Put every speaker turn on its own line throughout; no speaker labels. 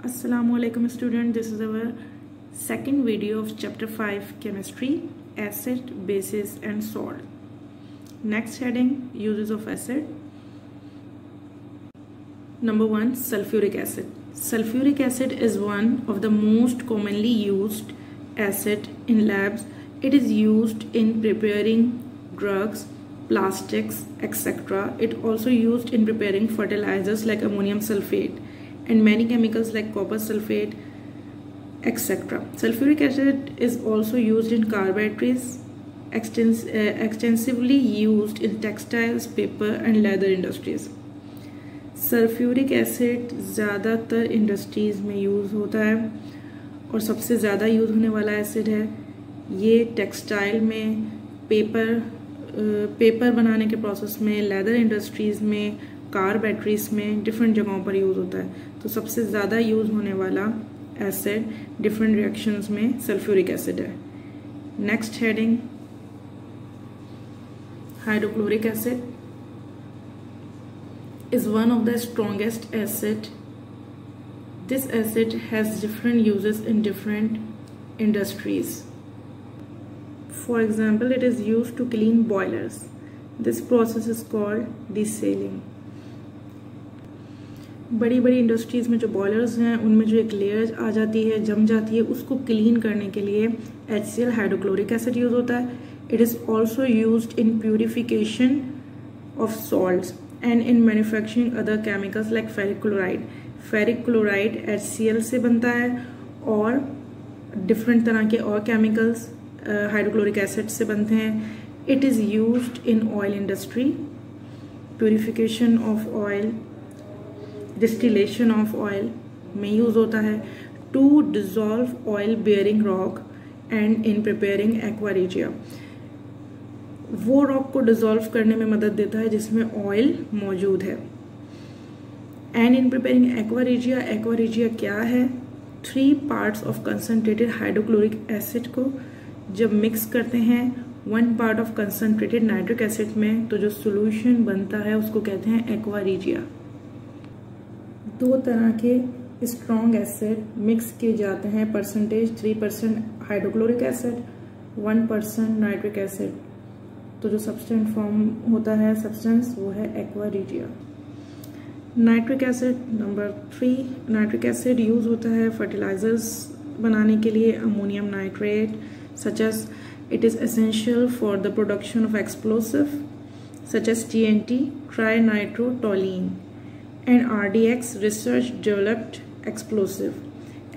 Assalamualaikum student, this is our second video of chapter 5 chemistry, acid, bases and salt. Next heading, uses of acid. Number 1, sulfuric acid. Sulfuric acid is one of the most commonly used acid in labs. It is used in preparing drugs, plastics, etc. It also used in preparing fertilizers like ammonium sulfate and many chemicals like copper sulfate, etc. Sulfuric acid is also used in car batteries, extensively used in textiles, paper and leather industries. Sulphuric acid ज़्यादातर industries में use होता है और सबसे ज़्यादा use होने वाला acid है। ये टेक्सटाइल में, पेपर बनाने के प्रोसेस में, लेदर इंडस्ट्रीज़ में, कार बैटरीज में, डिफरेंट जगहों पर यूज़ होता है। तो सबसे ज़्यादा यूज़ होने वाला एसिड डिफरेंट रिएक्शंस में सल्फ्यूरिक एसिड है। Next heading, hydrochloric acid is one of the strongest acid. This acid has different uses in different industries. For example, it is used to clean boilers. This process is called desaling. बड़ी बड़ी industries में जो boilers हैं उनमें जो एक layer आ जाती है, जम जाती है, उसको क्लीन करने के लिए HCl हाइड्रोक्लोरिक एसिड यूज होता है। It is also used in purification of salts and in manufacturing other chemicals like ferric chloride. Ferric chloride HCl से बनता है और different तरह के और chemicals हाइड्रोक्लोरिक एसिड से बनते हैं। It is used in oil industry, purification of oil, distillation of oil में यूज होता है, to dissolve oil bearing rock and in preparing aqua regia. वो रॉक को डिसॉल्व करने में मदद देता है जिसमें ऑयल मौजूद है। And in preparing aqua regia, aqua regia क्या है? 3 parts of concentrated hydrochloric acid को जब मिक्स करते हैं 1 part of concentrated nitric acid में, तो जो सोल्यूशन बनता है उसको कहते हैं एक्वा रेजिया। 2 तरह के स्ट्रॉन्ग एसिड मिक्स किए जाते हैं, percentage 3% hydrochloric acid, 1% nitric acid. तो जो सब्सटेंस फॉर्म होता है सब्सटेंस वो है aqua regia. Nitric acid number 3, nitric acid use होता है फर्टिलाइजर्स बनाने के लिए, ammonium nitrate such as it is essential for the production of explosive such as TNT, trinitrotoluene and RDX research developed explosive.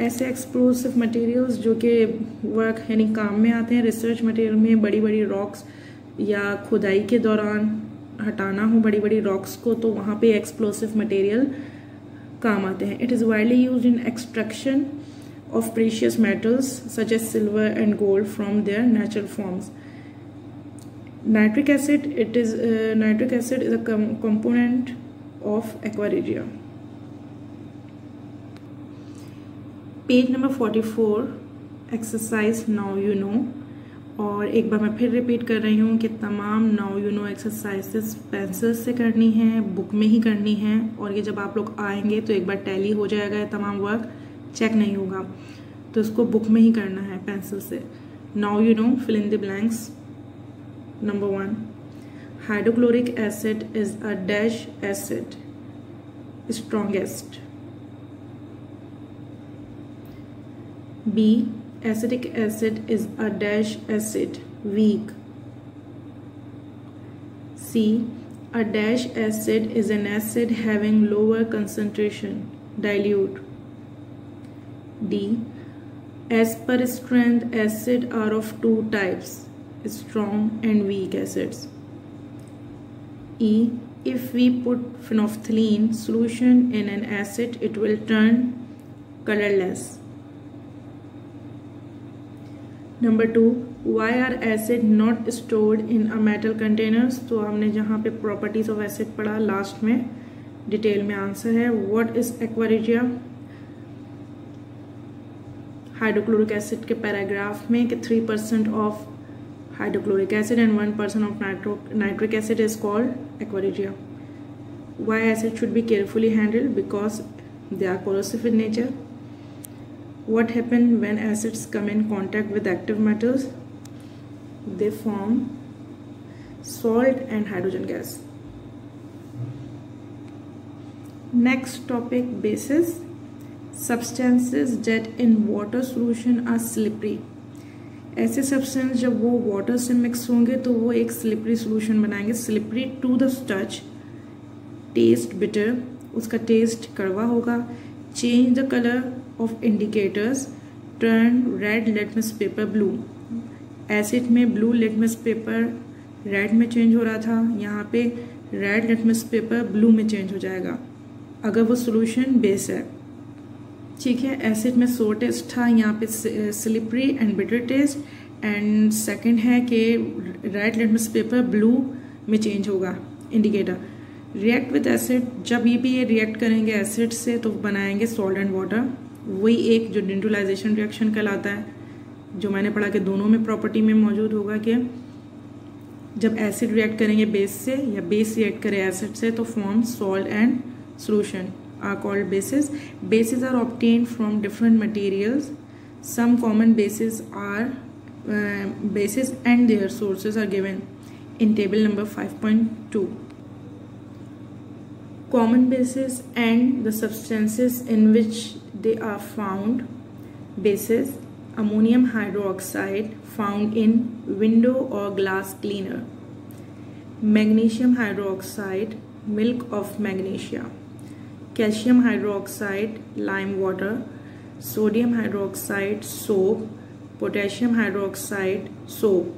ऐसे explosive materials जो कि work यानी काम में आते हैं रिसर्च मटेरियल में, बड़ी बड़ी रॉक्स या खुदाई के दौरान हटाना हो बड़ी बड़ी रॉक्स को, तो वहाँ पे एक्सप्लोसिव मटेरियल काम आते हैं। It is widely used in extraction of precious metals such as silver and gold from their natural forms. Nitric acid is a component of aqua regia. Page number 44, exercise now you know. और एक बार मैं फिर repeat कर रही हूँ कि तमाम now you no exercises pencil से करनी है, बुक में ही करनी है, और ये जब आप लोग आएंगे तो एक बार टैली हो जाएगा, तमाम वर्क चेक नहीं होगा, तो इसको बुक में ही करना है पेंसिल से। Now you know, fill in the blanks. Number 1, hydrochloric acid is a dash acid, strongest. B, acidic acid is a dash acid, weak. C, a dash acid is an acid having lower concentration, dilute. D, as per strength, acid are of 2 types, strong and weak acids. E, if we put phenolphthalein solution in an acid, it will turn colorless. Number 2, why are acid not stored in a metal containers? तो हमने जहाँ पे properties of acid पढ़ा last में detail में answer है। What is aqua regia? Hydrochloric acid के paragraph में कि 3% of hydrochloric acid and 1% of nitric acid is called aqua regia. Why acid should be carefully handled? Because they are corrosive in nature. What happens when acids come in contact with active metals? They form salt and hydrogen gas. Next topic, bases. Substances that in water solution are slippery. ऐसे substance जब वो water से mix होंगे तो वो एक slippery solution बनाएंगे. Slippery to the touch, taste bitter, उसका टेस्ट कड़वा होगा. Change the colour of indicators, turn red litmus paper blue. Acid में ब्लू लिटमस पेपर रेड में चेंज हो रहा था, यहाँ पे रेड लिटमस पेपर ब्लू में चेंज हो जाएगा अगर वो सोल्यूशन बेस है. ठीक है, एसिड में सोर टेस्ट था, यहाँ पे slippery and bitter taste. And second है कि रेड लिटमस पेपर ब्लू में चेंज होगा इंडिकेटर. रिएक्ट विद एसिड, जब ये रिएक्ट करेंगे एसिड से तो बनाएंगे सॉल्ट एंड वाटर. वही एक जो न्यूट्रलाइजेशन रिएक्शन कहलाता है, जो मैंने पढ़ा कि दोनों में प्रॉपर्टी में मौजूद होगा कि जब एसिड रिएक्ट करेंगे बेस से या बेस रिएक्ट करे एसिड से तो form salt and solution are called bases. Bases are obtained from different materials. Some common bases are bases and their sources are given in table number 5.2. Common bases and the substances in which they are found. Bases: ammonium hydroxide found in window or glass cleaner. Magnesium hydroxide, milk of magnesia. Calcium hydroxide, lime water. Sodium hydroxide, soap. Potassium hydroxide, soap.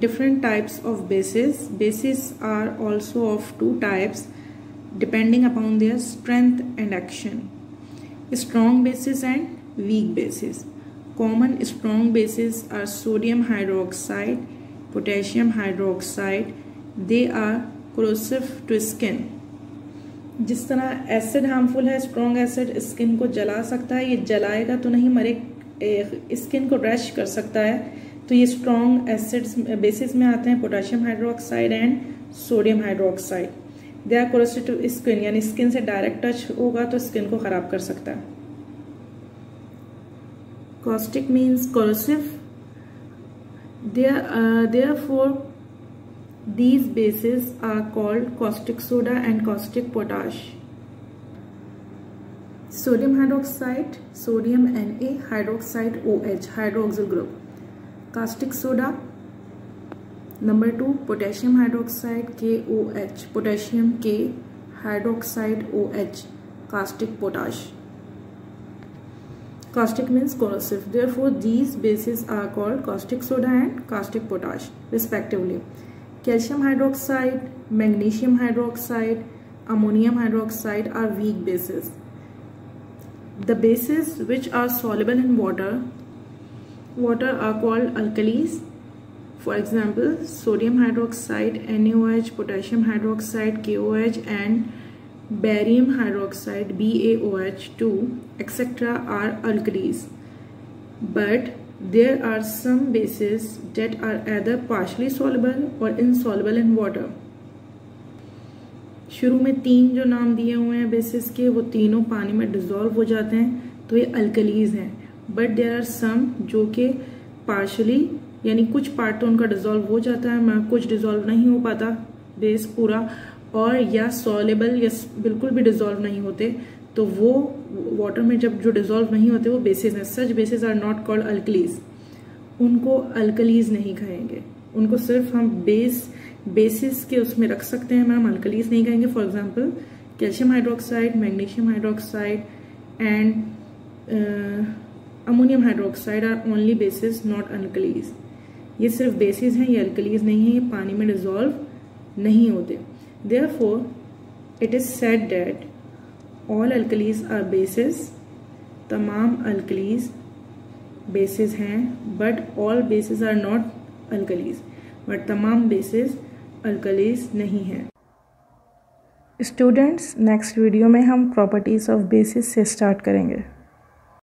Different types of bases. Bases are also of two types depending upon their strength and action. Strong bases and weak bases. Common strong bases are sodium hydroxide, potassium hydroxide. They are corrosive to skin. जिस तरह acid harmful है, strong acid skin को जला सकता है. ये जलाएगा तो नहीं मरे, स्किन को रैश कर सकता है. तो ये स्ट्रॉन्ग एसिड्स बेसिस में आते हैं potassium hydroxide and sodium hydroxide. They are corrosive to skin, यानी स्किन से डायरेक्ट टच होगा तो स्किन को खराब कर सकता है. Caustic means corrosive. Therefore these bases are called caustic soda and caustic potash. Sodium hydroxide, sodium Na, hydroxide OH, hydroxyl group. Caustic soda. Number 2, potassium hydroxide KOH, potassium K, hydroxide OH, caustic potash. Caustic means corrosive. Therefore these bases are called caustic soda and caustic potash respectively. Calcium hydroxide, magnesium hydroxide, ammonium hydroxide are weak bases. The bases which are soluble in water are called alkalis. For example, sodium hydroxide NaOH, potassium hydroxide KOH and barium hydroxide BaOH2 etc. are alkalis. But there are some bases that are either partially soluble or insoluble in water. शुरू में 3 जो नाम दिए हुए हैं basis के, वो तीनों पानी में डिजोल्व हो जाते हैं तो ये अल्कलीज हैं. बट देयर आर सम जो कि पार्शली, यानी कुछ पार्ट तो उनका डिजोल्व हो जाता है मगर कुछ डिजोल्व नहीं हो पाता बेस पूरा, और या सॉलेबल या बिल्कुल भी डिजोल्व नहीं होते. तो वो वाटर में जब जो डिजोल्व नहीं होते वो बेसिस हैं. Such basis are not called alkalis. उनको अल्कलीज नहीं कहेंगे, उनको सिर्फ हम बेसिस के उसमें रख सकते हैं मैम, अल्कलीज नहीं कहेंगे. For example calcium hydroxide, magnesium hydroxide and ammonium hydroxide are only bases not alkalis. ये सिर्फ बेसिस हैं, ये अल्कलीज नहीं है, ये पानी में डिजोल्व नहीं होते. Therefore it is said that all alkalis are bases. तमाम अल्कलीज बेसिस हैं, but all bases are not alkalis. But तमाम बेसिस अल्कलीज नहीं हैं. स्टूडेंट्स, नेक्स्ट वीडियो में हम प्रॉपर्टीज ऑफ बेसिस से स्टार्ट करेंगे.